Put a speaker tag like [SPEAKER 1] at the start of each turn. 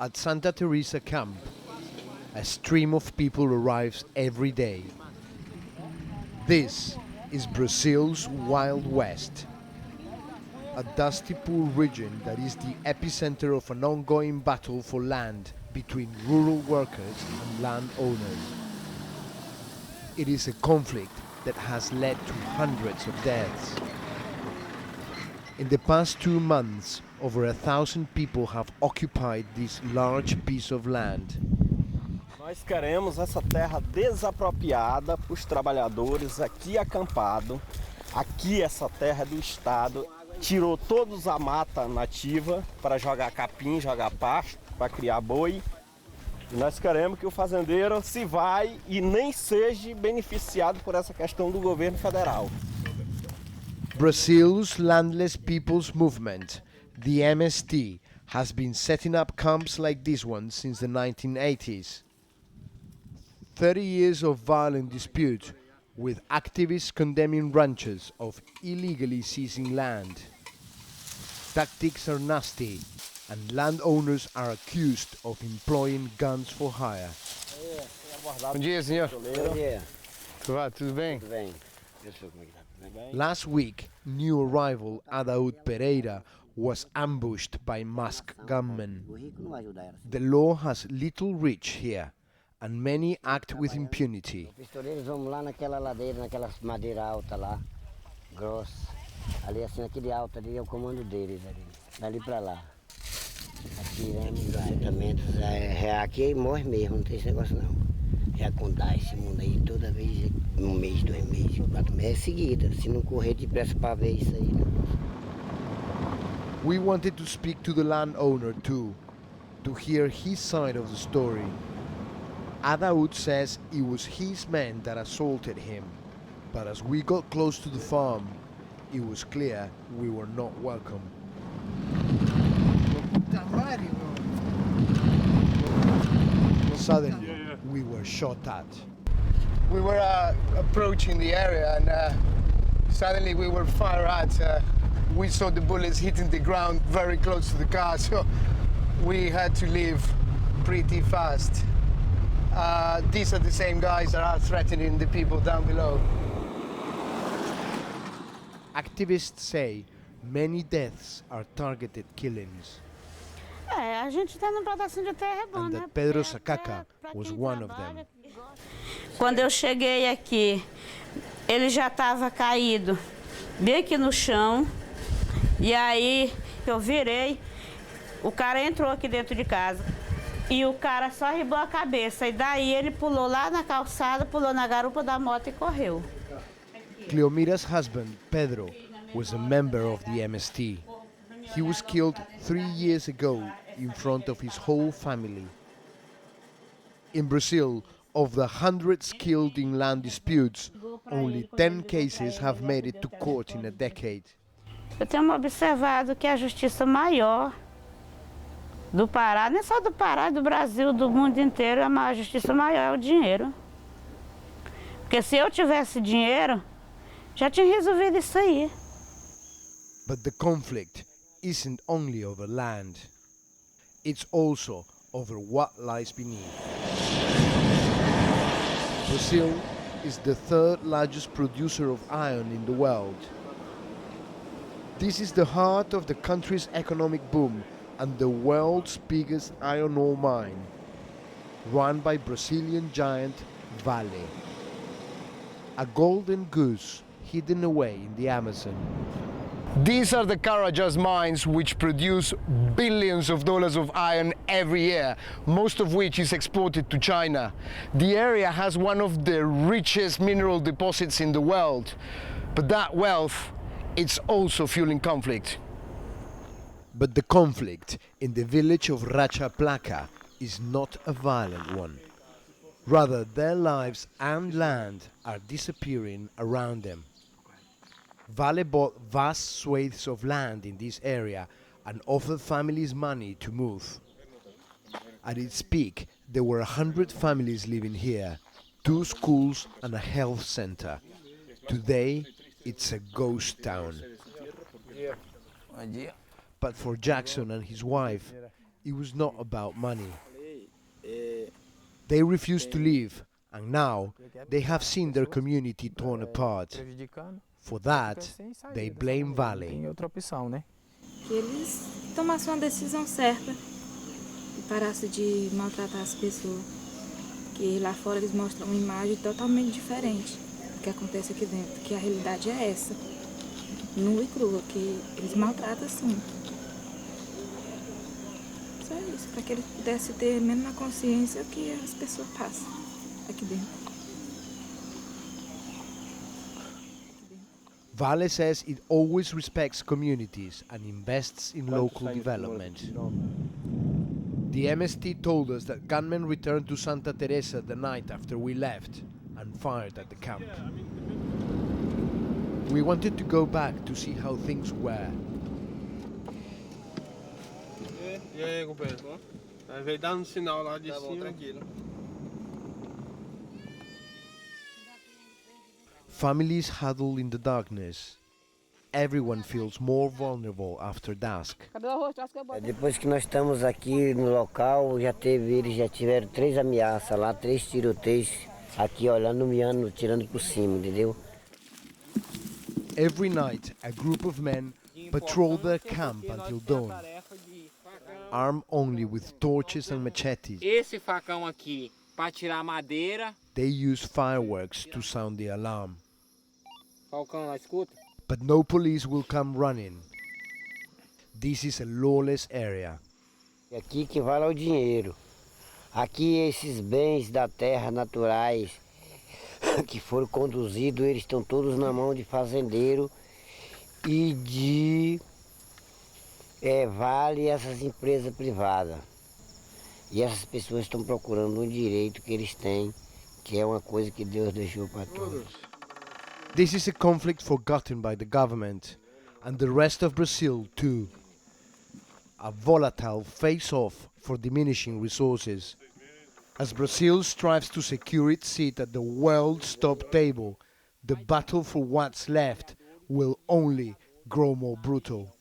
[SPEAKER 1] At Santa Teresa camp, a stream of people arrives every day. This is Brazil's Wild West, a dusty pool region that is the epicenter of an ongoing battle for land between rural workers and landowners. It is a conflict that has led to hundreds of deaths. In the past 2 months, over 1,000 people have occupied this large piece of land.
[SPEAKER 2] Nós queremos essa terra desapropriada para os trabalhadores aqui acampado. Aqui essa terra é do Estado. Tirou todos a mata nativa para jogar capim, jogar pasto, para criar boi. E nós queremos que o fazendeiro se vai e nem seja beneficiado por essa questão do governo federal.
[SPEAKER 1] Brazil's Landless People's Movement, the MST, has been setting up camps like this one since the 1980s. 30 years of violent dispute, with activists condemning ranchers of illegally seizing land. Tactics are nasty, and landowners are accused of employing guns for hire.
[SPEAKER 3] Bom dia, senhor.
[SPEAKER 4] Bom dia.
[SPEAKER 3] Tudo bem?
[SPEAKER 4] Tudo bem. Deixa eu ver como é que tá. Tudo bem?
[SPEAKER 1] Last week, new arrival Adaud Pereira was ambushed by masked gunmen.
[SPEAKER 4] O rico não vai ajudar ela.
[SPEAKER 1] The law has little reach here, and many act with impunity.
[SPEAKER 4] Pistoleiros, vamos lá naquela ladeira, naquela madeira alta lá, grossa. Ali assim, aquele alto ali é o comando deles ali. Dali pra lá. Atirando os assentamentos. Aqui morre mesmo, não tem esse negócio não. Já contar esse mundo aí toda vez, 1 mês, 2 meses, 4 meses seguida. Se não correr depressa pra ver isso aí, não.
[SPEAKER 1] We wanted to speak to the landowner too, to hear his side of the story. Adaud says it was his men that assaulted him, but as we got close to the farm, it was clear we were not welcome. Suddenly, we were shot at.
[SPEAKER 3] We were approaching the area and suddenly we were fired at. We saw the bullets hitting the ground very close to the car, so we had to leave pretty fast. These are the same guys that are threatening the people down below.
[SPEAKER 1] Activists say many deaths are targeted killings,
[SPEAKER 5] A gente tá num pedacinho de terra bom,
[SPEAKER 1] and
[SPEAKER 5] né?
[SPEAKER 1] that Pedro
[SPEAKER 5] Porque
[SPEAKER 1] Sakaka
[SPEAKER 5] pra
[SPEAKER 1] was
[SPEAKER 5] quem
[SPEAKER 1] one of
[SPEAKER 5] trabalha,
[SPEAKER 1] them.
[SPEAKER 5] que gosta.
[SPEAKER 6] Quando eu cheguei aqui, ele já estava caído, bem aqui no chão. E aí eu virei, o cara entrou aqui dentro de casa. E o cara só arribou a cabeça. E daí ele pulou lá na calçada, pulou na garupa da moto e correu.
[SPEAKER 1] Cleomira's husband, Pedro, was a member of the MST. He was killed 3 years ago in front of his whole family. In Brazil, of the hundreds killed in land disputes, only 10 cases have made it to court in a decade.
[SPEAKER 6] Eu tenho observado que a justiça maior do Pará, não é só do Pará, do Brasil, do mundo inteiro, a justiça maior é o dinheiro. Porque se eu tivesse dinheiro, já tinha resolvido isso aí.
[SPEAKER 1] But the conflict isn't only over land. It's also over what lies beneath. Brazil is the 3rd largest producer of iron in the world. This is the heart of the country's economic boom and the world's biggest iron ore mine, run by Brazilian giant Vale. A golden goose hidden away in the Amazon.
[SPEAKER 3] These are the Carajás mines, which produce billions of dollars of iron every year, most of which is exported to China. The area has one of the richest mineral deposits in the world, but that wealth, it's also fueling conflict.
[SPEAKER 1] But the conflict in the village of Racha Placa is not a violent one. Rather, their lives and land are disappearing around them. Vale bought vast swathes of land in this area and offered families money to move. At its peak, there were 100 families living here, 2 schools and a health center. Today, it's a ghost town. But for Jackson and his wife, it was not about money. They refused to leave, and now they have seen their community torn apart. For that, they blame Vale.
[SPEAKER 7] Que eles tomassem uma decisão certa e parassem de maltratar as pessoas. Que lá fora eles mostram uma imagem totalmente diferente do que acontece aqui dentro, que a realidade é essa, nua e crua, que eles maltratam assim. Só isso, para que eles pudessem ter menos na consciência o que as pessoas passam aqui dentro.
[SPEAKER 1] Vale says it always respects communities and invests in local development. The MST told us that gunmen returned to Santa Teresa the night after we left and fired at the camp. We wanted to go back to see how things were.
[SPEAKER 8] E aí, companheiro? Veio dando sinal lá de cima. Tranquilo.
[SPEAKER 1] Families huddle in the darkness. Everyone feels more vulnerable after dusk.
[SPEAKER 4] Depois que nós estamos aqui no local, eles já tiveram 3 ameaças lá, 3 tiroteios aqui, olhando, miando, tirando por cima, entendeu?
[SPEAKER 1] Every night, a group of men patrol their camp until dawn, armed only with torches and machetes.
[SPEAKER 9] Esse facão aqui, para tirar madeira.
[SPEAKER 1] They use fireworks to sound the alarm.
[SPEAKER 9] Falcão, lá, escuta.
[SPEAKER 1] But no police will come running. This is a lawless area.
[SPEAKER 4] Aqui que vale é o dinheiro. Aqui esses bens da terra naturais que foram conduzidos, eles estão todos na mão de fazendeiro e de Vale e essas empresas privadas. E essas pessoas estão procurando um direito que eles têm, que é uma coisa que Deus deixou para todos.
[SPEAKER 1] This is a conflict forgotten by the government and the rest of Brazil too. A volatile face-off for diminishing resources. As Brazil strives to secure its seat at the world's top table, the battle for what's left will only grow more brutal.